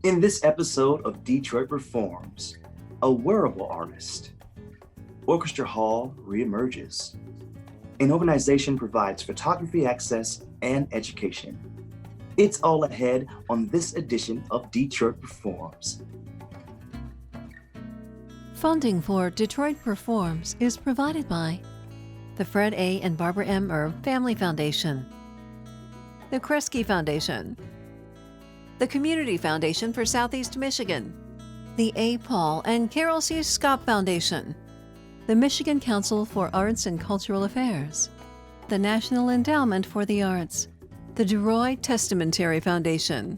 In this episode of Detroit Performs, a wearable artist, Orchestra Hall reemerges. An organization provides photography access and education. It's all ahead on this edition of Detroit Performs. Funding for Detroit Performs is provided by the Fred A. and Barbara M. Erb Family Foundation, the Kresge Foundation, the Community Foundation for Southeast Michigan, the A. Paul and Carol C. Scott Foundation, the Michigan Council for Arts and Cultural Affairs, the National Endowment for the Arts, the DeRoy Testamentary Foundation,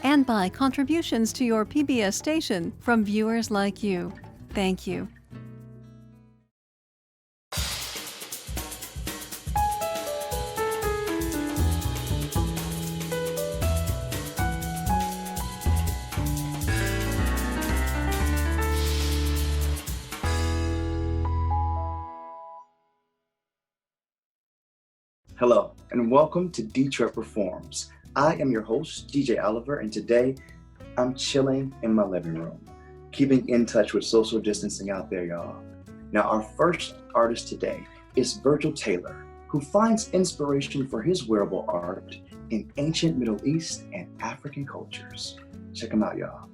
and by contributions to your PBS station from viewers like you. Thank you. Hello, and welcome to Detroit Performs. I am your host, DJ Oliver, and today I'm chilling in my living room, keeping in touch with social distancing out there, y'all. Now, our first artist today is Virgil Taylor, who finds inspiration for his wearable art in ancient Middle East and African cultures. Check him out, y'all.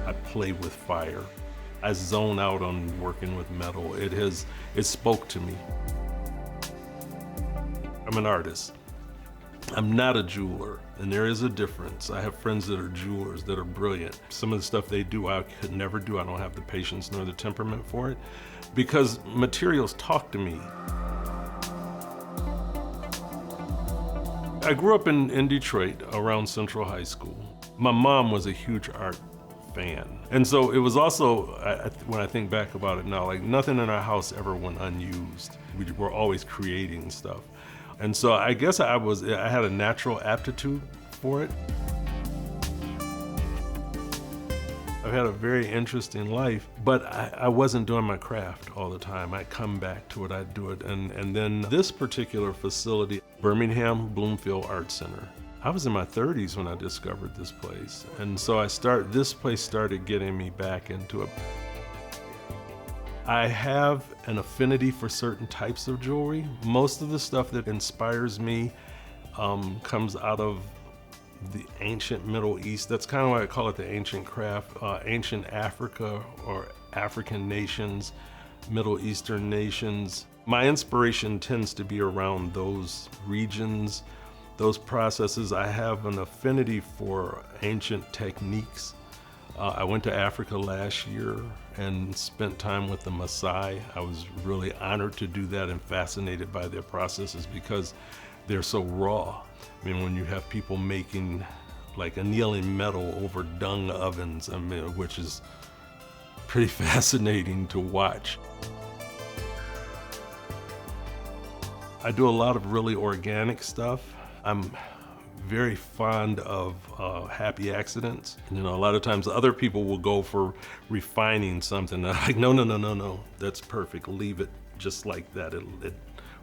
I play with fire. I zone out on working with metal. It spoke to me. I'm an artist. I'm not a jeweler, and there is a difference. I have friends that are jewelers that are brilliant. Some of the stuff they do, I could never do. I don't have the patience nor the temperament for it, because materials talk to me. I grew up in Detroit around Central High School. My mom was a huge art fan. And so it was also, when I think back about it now, like nothing in our house ever went unused. We were always creating stuff. And so I guess I had a natural aptitude for it. I've had a very interesting life, but I wasn't doing my craft all the time. I'd come back to it, I'd do it. And then this particular facility, Birmingham Bloomfield Art Center, I was in my 30s when I discovered this place. And so this place started getting me back into it. I have an affinity for certain types of jewelry. Most of the stuff that inspires me comes out of the ancient Middle East. That's kind of why I call it the ancient craft. Ancient Africa or African nations, Middle Eastern nations. My inspiration tends to be around those regions, those processes. I have an affinity for ancient techniques. I went to Africa last year and spent time with the Maasai. I was really honored to do that and fascinated by their processes because they're so raw. I mean, when you have people making like annealing metal over dung ovens, I mean, which is pretty fascinating to watch. I do a lot of really organic stuff. I'm very fond of happy accidents. You know, a lot of times other people will go for refining something. I'm like, no, that's perfect. Leave it just like that. It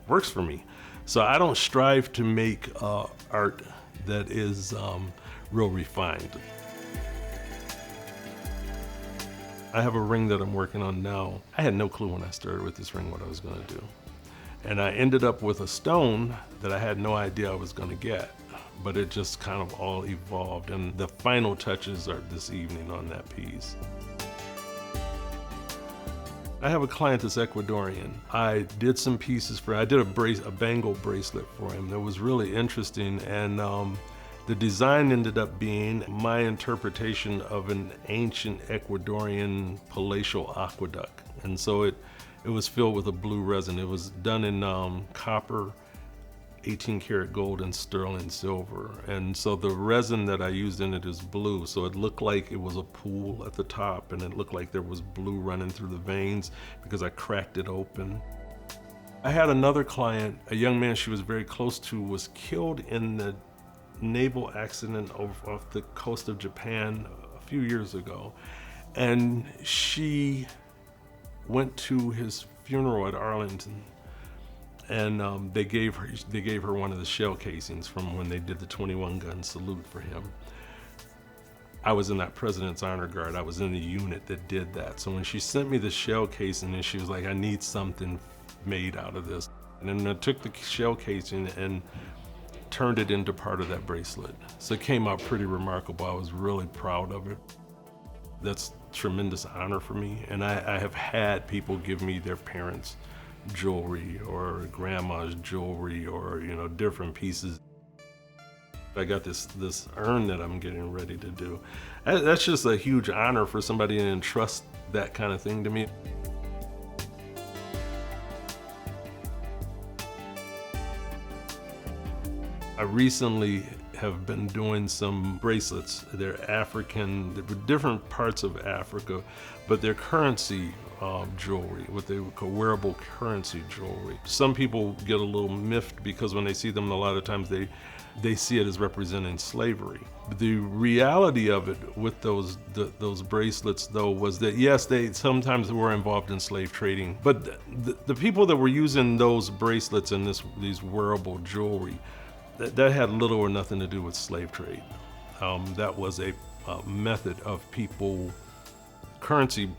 works for me. So I don't strive to make art that is real refined. I have a ring that I'm working on now. I had no clue when I started with this ring what I was gonna do. And I ended up with a stone that I had no idea I was gonna get, but it just kind of all evolved. And the final touches are this evening on that piece. I have a client that's Ecuadorian. I did some pieces I did a bangle bracelet for him that was really interesting. And the design ended up being my interpretation of an ancient Ecuadorian palatial aqueduct. And so it was filled with a blue resin. It was done in copper, 18 karat gold, and sterling silver. And so the resin that I used in it is blue. So it looked like it was a pool at the top, and it looked like there was blue running through the veins because I cracked it open. I had another client, a young man she was very close to, was killed in the naval accident off the coast of Japan a few years ago. And she went to his funeral at Arlington, and they gave her one of the shell casings from when they did the 21-gun salute for him. I was in that President's Honor Guard. I was in the unit that did that. So when she sent me the shell casing, and she was like, I need something made out of this. And then I took the shell casing and turned it into part of that bracelet. So it came out pretty remarkable. I was really proud of it. That's tremendous honor for me. And I have had people give me their parents' jewelry or grandma's jewelry or, you know, different pieces. I got this urn that I'm getting ready to do. That's just a huge honor for somebody to entrust that kind of thing to me. I recently have been doing some bracelets. They're African, they're different parts of Africa, but they're currency jewelry, what they would call wearable currency jewelry. Some people get a little miffed because when they see them, a lot of times they see it as representing slavery. The reality of it with those bracelets, though, was that yes, they sometimes were involved in slave trading, but the people that were using those bracelets and these wearable jewelry, that had little or nothing to do with slave trade. That was a method of people, currency,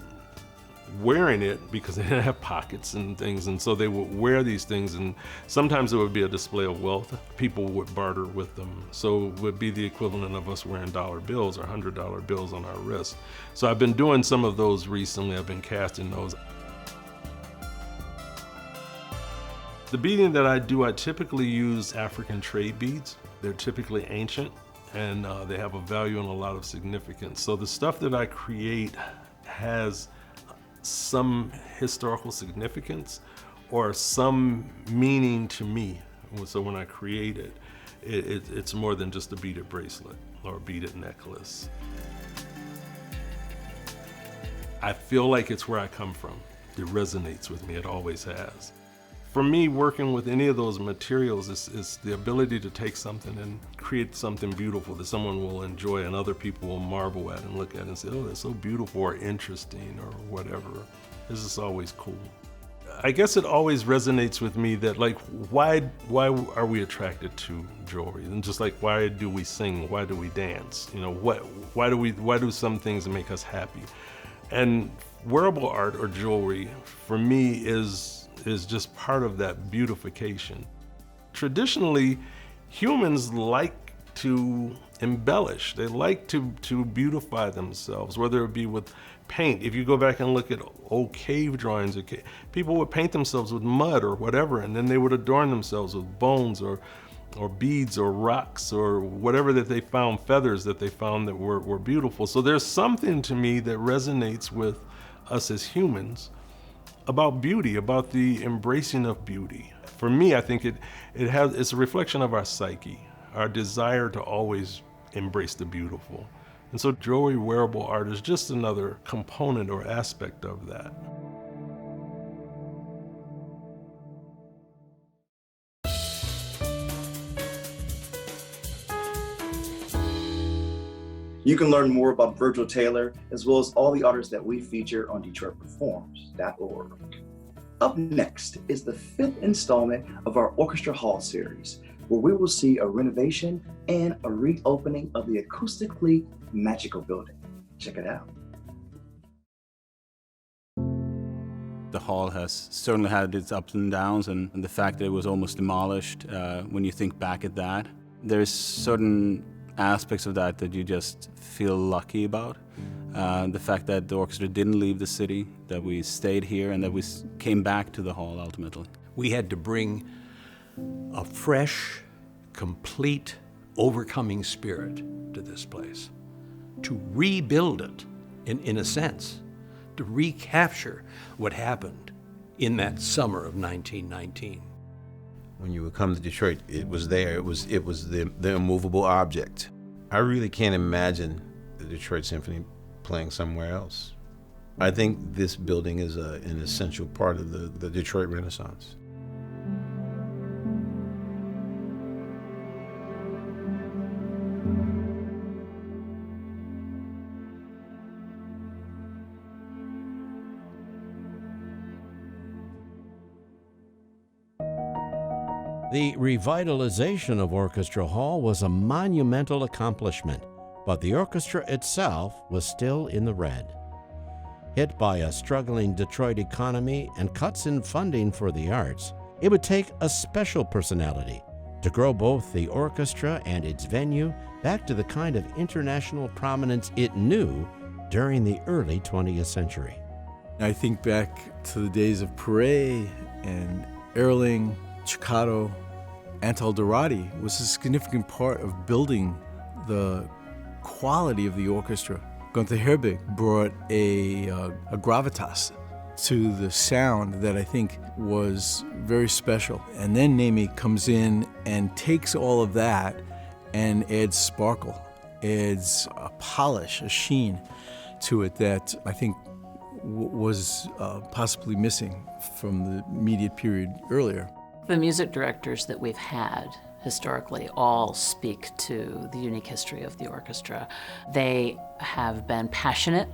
wearing it because they didn't have pockets and things, and so they would wear these things, and sometimes it would be a display of wealth. People would barter with them, so it would be the equivalent of us wearing dollar bills or $100 bills on our wrists. So I've been doing some of those recently. I've been casting those. The beading that I do, I typically use African trade beads. They're typically ancient, and they have a value and a lot of significance. So the stuff that I create has some historical significance or some meaning to me. So when I create it, it's more than just a beaded bracelet or a beaded necklace. I feel like it's where I come from. It resonates with me, it always has. For me, working with any of those materials is the ability to take something and create something beautiful that someone will enjoy and other people will marvel at and look at and say, oh, that's so beautiful or interesting or whatever. This is always cool. I guess it always resonates with me that, like, why are we attracted to jewelry? And just like, why do we sing? Why do we dance? You know, why do some things make us happy? And wearable art or jewelry, for me, is just part of that beautification. Traditionally, humans like to embellish. They like to beautify themselves, whether it be with paint. If you go back and look at old cave drawings, people would paint themselves with mud or whatever, and then they would adorn themselves with bones or beads or rocks or whatever that they found, feathers that they found that were beautiful. So there's something to me that resonates with us as humans about beauty, about the embracing of beauty. For me, I think it's a reflection of our psyche, our desire to always embrace the beautiful. And so jewelry, wearable art is just another component or aspect of that. You can learn more about Virgil Taylor, as well as all the artists that we feature on DetroitPerforms.org. Up next is the 5th installment of our Orchestra Hall series, where we will see a renovation and a reopening of the acoustically magical building. Check it out. The hall has certainly had its ups and downs, and the fact that it was almost demolished, when you think back at that, there's certain aspects of that you just feel lucky about. The fact that the orchestra didn't leave the city, that we stayed here, and that we came back to the hall ultimately. We had to bring a fresh, complete, overcoming spirit to this place, to rebuild it, in a sense, to recapture what happened in that summer of 1919. When you would come to Detroit, it was there. It was the immovable object. I really can't imagine the Detroit Symphony playing somewhere else. I think this building is an essential part of the Detroit Renaissance. The revitalization of Orchestra Hall was a monumental accomplishment, but the orchestra itself was still in the red. Hit by a struggling Detroit economy and cuts in funding for the arts, it would take a special personality to grow both the orchestra and its venue back to the kind of international prominence it knew during the early 20th century. I think back to the days of Pare and Erling, Ciccato, Antal Dorati was a significant part of building the quality of the orchestra. Gunther Herbig brought a gravitas to the sound that I think was very special. And then Nemi comes in and takes all of that and adds sparkle, adds a polish, a sheen to it that I think was possibly missing from the immediate period earlier. The music directors that we've had historically all speak to the unique history of the orchestra. They have been passionate,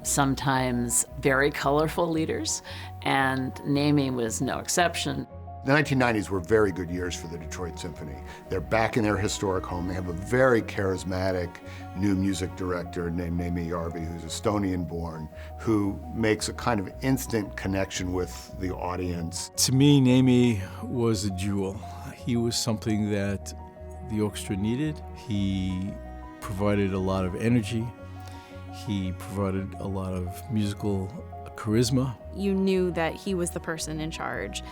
sometimes very colorful leaders, and Nemi was no exception. The 1990s were very good years for the Detroit Symphony. They're back in their historic home. They have a very charismatic new music director named Nemi Järvi, who's Estonian-born, who makes a kind of instant connection with the audience. To me, Nemi was a jewel. He was something that the orchestra needed. He provided a lot of energy. He provided a lot of musical charisma. You knew that he was the person in charge.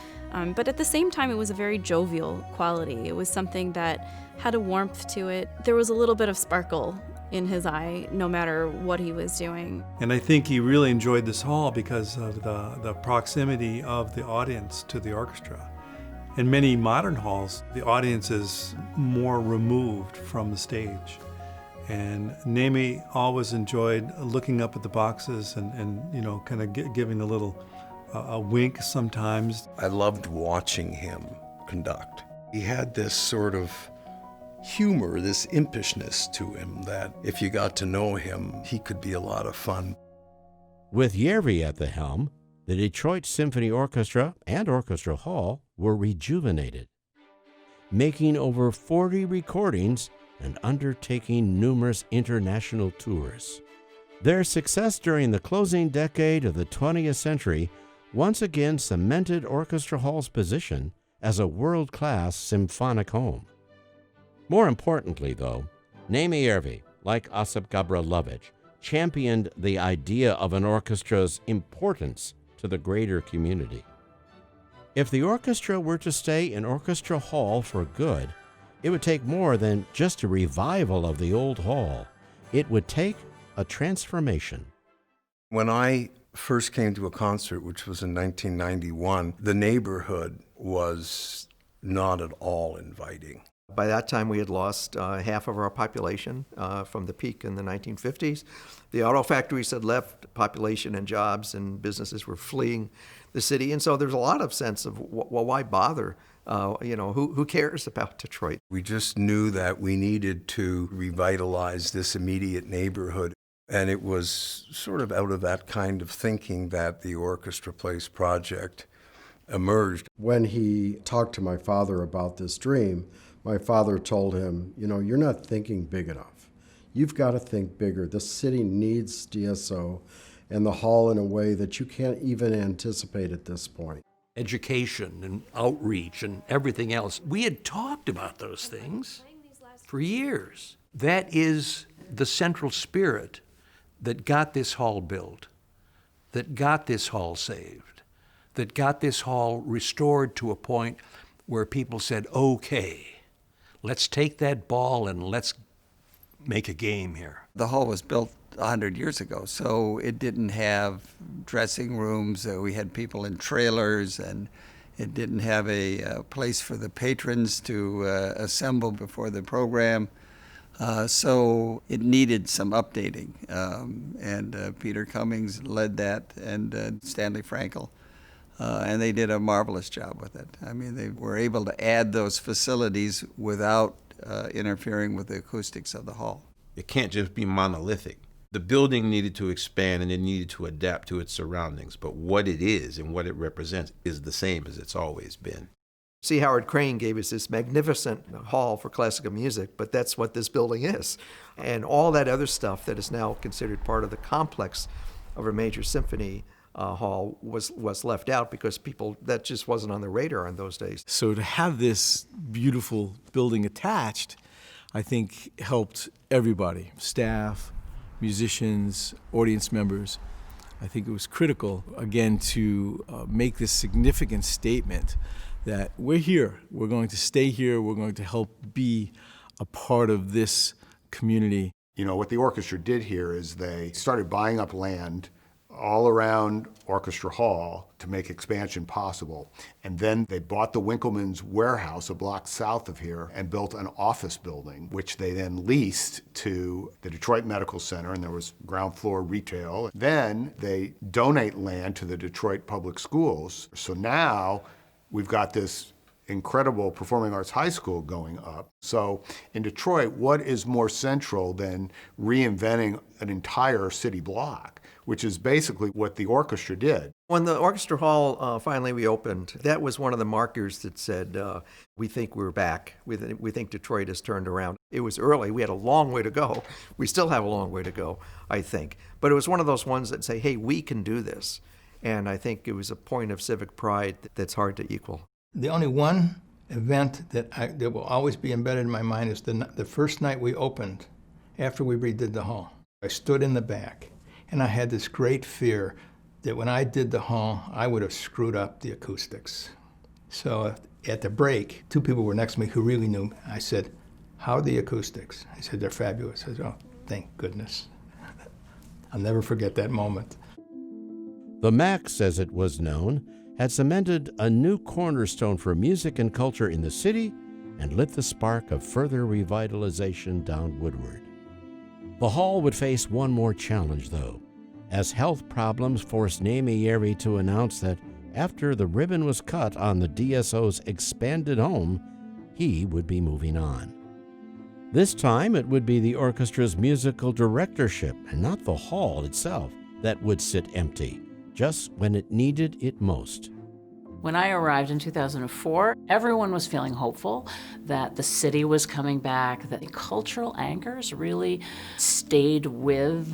But at the same time, it was a very jovial quality. It was something that had a warmth to it. There was a little bit of sparkle in his eye, no matter what he was doing. And I think he really enjoyed this hall because of the proximity of the audience to the orchestra. In many modern halls, the audience is more removed from the stage. And Nemi always enjoyed looking up at the boxes and you know, kind of giving a little a wink sometimes. I loved watching him conduct. He had this sort of humor, this impishness to him that if you got to know him, he could be a lot of fun. With Järvi at the helm, the Detroit Symphony Orchestra and Orchestra Hall were rejuvenated, making over 40 recordings and undertaking numerous international tours. Their success during the closing decade of the 20th century once again cemented Orchestra Hall's position as a world-class symphonic home. More importantly, though, Nemi Järvi, like Osip Gabrilovich, championed the idea of an orchestra's importance to the greater community. If the orchestra were to stay in Orchestra Hall for good, it would take more than just a revival of the old hall. It would take a transformation. When I first came to a concert, which was in 1991, the neighborhood was not at all inviting. By that time, we had lost half of our population from the peak in the 1950s. The auto factories had left, population and jobs and businesses were fleeing the city. And so there's a lot of sense of, well, why bother? Who cares about Detroit? We just knew that we needed to revitalize this immediate neighborhood. And it was sort of out of that kind of thinking that the Orchestra Place project emerged. When he talked to my father about this dream, my father told him, you're not thinking big enough. You've got to think bigger. The city needs DSO and the hall in a way that you can't even anticipate at this point. Education and outreach and everything else. We had talked about those things for years. That is the central spirit that got this hall built, that got this hall saved, that got this hall restored to a point where people said, okay, let's take that ball and let's make a game here. The hall was built 100 years ago, so it didn't have dressing rooms. We had people in trailers, and it didn't have a place for the patrons to assemble before the program. So it needed some updating, and Peter Cummings led that, and Stanley Frankel, and they did a marvelous job with it. I mean, they were able to add those facilities without interfering with the acoustics of the hall. It can't just be monolithic. The building needed to expand and it needed to adapt to its surroundings, but what it is and what it represents is the same as it's always been. C. Howard Crane gave us this magnificent hall for classical music, but that's what this building is. And all that other stuff that is now considered part of the complex of a major symphony hall was left out because that just wasn't on the radar in those days. So to have this beautiful building attached, I think helped everybody, staff, musicians, audience members. I think it was critical, again, to make this significant statement that we're here, we're going to stay here, we're going to help be a part of this community. You know, what the orchestra did here is they started buying up land all around Orchestra Hall to make expansion possible. And then they bought the Winkleman's warehouse a block south of here and built an office building, which they then leased to the Detroit Medical Center, and there was ground floor retail. Then they donate land to the Detroit Public Schools. So now we've got this incredible performing arts high school going up. So in Detroit, what is more central than reinventing an entire city block, which is basically what the orchestra did. When the Orchestra Hall finally reopened, that was one of the markers that said, we think we're back. We think Detroit has turned around. It was early. We had a long way to go. We still have a long way to go, I think. But it was one of those ones that say, hey, we can do this. And I think it was a point of civic pride that's hard to equal. The only one event that will always be embedded in my mind is the first night we opened, after we redid the hall. I stood in the back, and I had this great fear that when I did the hall, I would have screwed up the acoustics. So at the break, two people were next to me who really knew. I said, how are the acoustics? I said, they're fabulous. I said, oh, thank goodness. I'll never forget that moment. The Max, as it was known, had cemented a new cornerstone for music and culture in the city and lit the spark of further revitalization down Woodward. The hall would face one more challenge, though, as health problems forced Naomi Yerry to announce that after the ribbon was cut on the DSO's expanded home, he would be moving on. This time, it would be the orchestra's musical directorship and not the hall itself that would sit empty, just when it needed it most. When I arrived in 2004, everyone was feeling hopeful that the city was coming back, that the cultural anchors really stayed with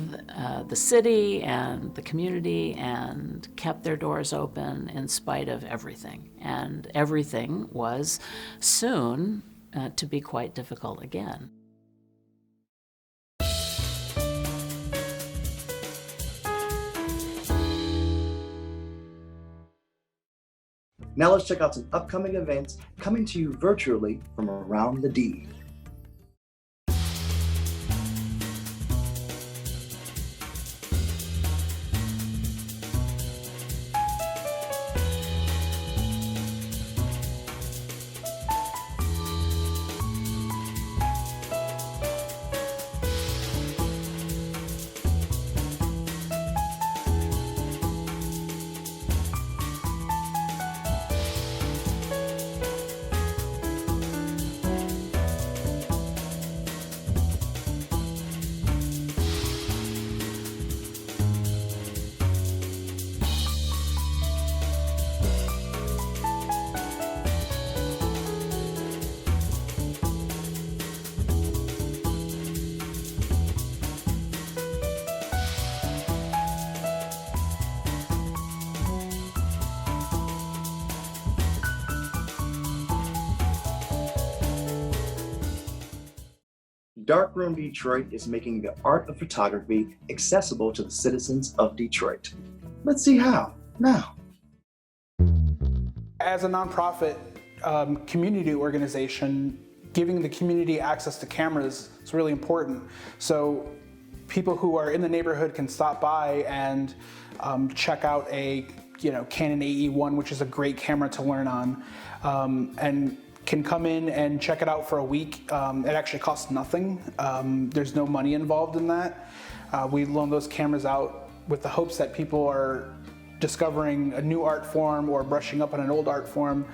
the city and the community and kept their doors open in spite of everything. And everything was soon to be quite difficult again. Now let's check out some upcoming events coming to you virtually from around the D. Darkroom Detroit is making the art of photography accessible to the citizens of Detroit. Let's see how now. As a nonprofit community organization, giving the community access to cameras is really important. So people who are in the neighborhood can stop by and check out a Canon AE1, which is a great camera to learn on, and can come in and check it out for a week. It actually costs nothing. There's no money involved in that. We loan those cameras out with the hopes that people are discovering a new art form or brushing up on an old art form,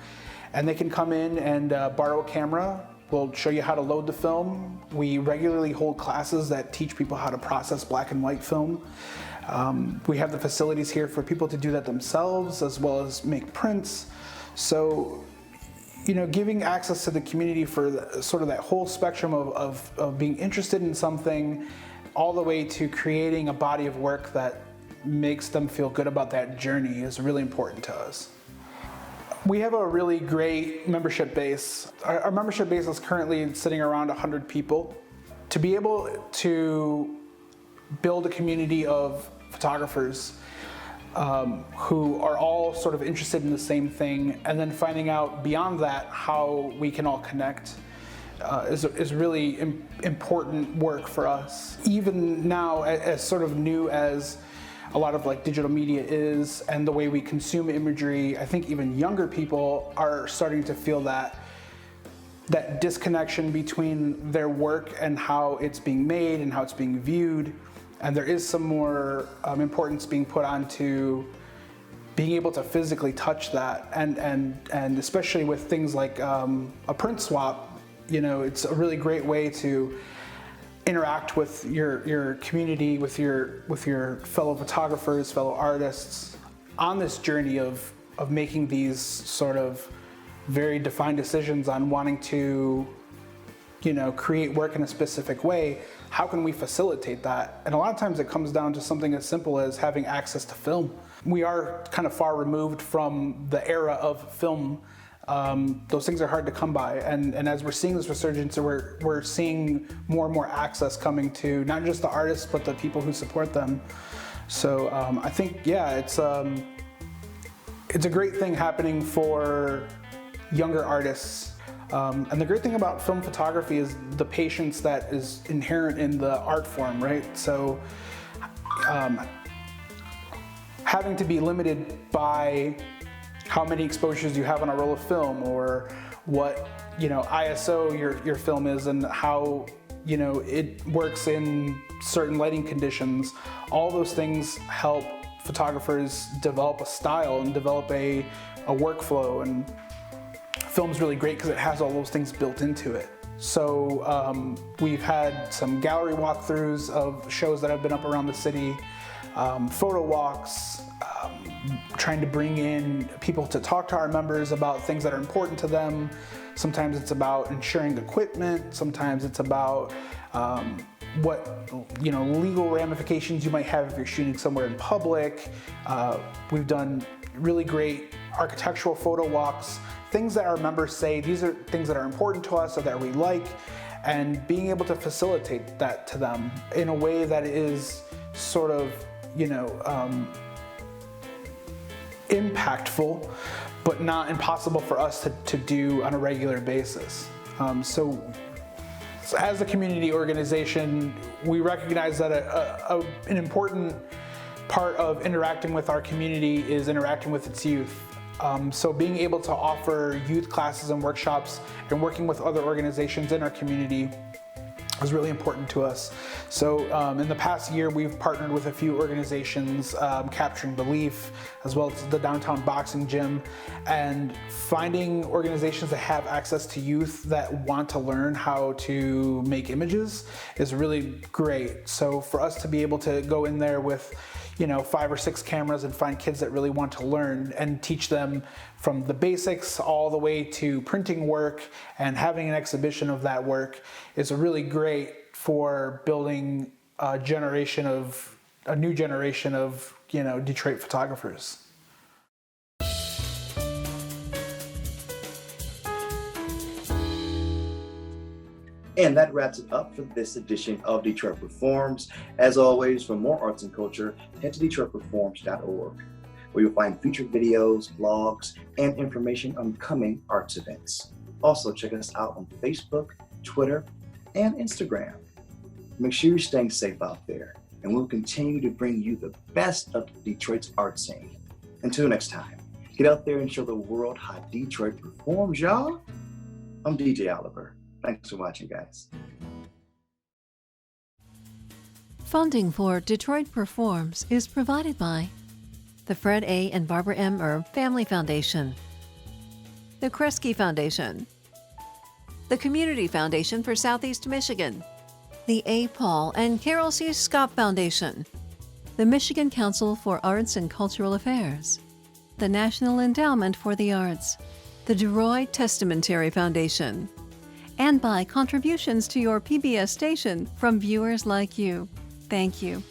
and they can come in and borrow a camera. We'll show you how to load the film. We regularly hold classes that teach people how to process black and white film. We have the facilities here for people to do that themselves, as well as make prints. So giving access to the community for sort of that whole spectrum of being interested in something, all the way to creating a body of work that makes them feel good about that journey is really important to us. We have a really great membership base. Our membership base is currently sitting around 100 people. To be able to build a community of photographers who are all sort of interested in the same thing, and then finding out beyond that how we can all connect is really important work for us. Even now, as sort of new as a lot of like digital media is and the way we consume imagery, I think even younger people are starting to feel that disconnection between their work and how it's being made and how it's being viewed. And there is some more importance being put onto being able to physically touch that, and especially with things like a print swap, it's a really great way to interact with your community, with your fellow photographers, fellow artists, on this journey of making these sort of very defined decisions on wanting to, create work in a specific way. How can we facilitate that? And a lot of times it comes down to something as simple as having access to film. We are kind of far removed from the era of film. Those things are hard to come by. And as we're seeing this resurgence, we're seeing more and more access coming to not just the artists, but the people who support them. So I think, it's a great thing happening for younger artists. And the great thing about film photography is the patience that is inherent in the art form, right? So having to be limited by how many exposures you have on a roll of film, or what ISO your film is, and how it works in certain lighting conditions. All those things help photographers develop a style and develop a workflow, and film's really great because it has all those things built into it. So we've had some gallery walkthroughs of shows that have been up around the city, photo walks, trying to bring in people to talk to our members about things that are important to them. Sometimes it's about ensuring equipment. Sometimes it's about what legal ramifications you might have if you're shooting somewhere in public. We've done really great architectural photo walks, things that our members say, these are things that are important to us or that we like, and being able to facilitate that to them in a way that is sort of, impactful, but not impossible for us to do on a regular basis. So as a community organization, we recognize that an important part of interacting with our community is interacting with its youth. So being able to offer youth classes and workshops and working with other organizations in our community is really important to us. So in the past year, we've partnered with a few organizations, Capturing Belief, as well as the Downtown Boxing Gym, and finding organizations that have access to youth that want to learn how to make images is really great. So for us to be able to go in there with 5 or 6 cameras and find kids that really want to learn and teach them from the basics all the way to printing work and having an exhibition of that work is really great for building a new generation of Detroit photographers. And that wraps it up for this edition of Detroit Performs. As always, for more arts and culture, head to DetroitPerforms.org, where you'll find featured videos, blogs, and information on coming arts events. Also, check us out on Facebook, Twitter, and Instagram. Make sure you're staying safe out there, and we'll continue to bring you the best of Detroit's art scene. Until next time, get out there and show the world how Detroit performs, y'all. I'm DJ Oliver. Thanks for watching, guys. Funding for Detroit Performs is provided by the Fred A. and Barbara M. Erb Family Foundation, the Kresge Foundation, the Community Foundation for Southeast Michigan, the A. Paul and Carol C. Scott Foundation, the Michigan Council for Arts and Cultural Affairs, the National Endowment for the Arts, the Detroit Testamentary Foundation, and by contributions to your PBS station from viewers like you. Thank you.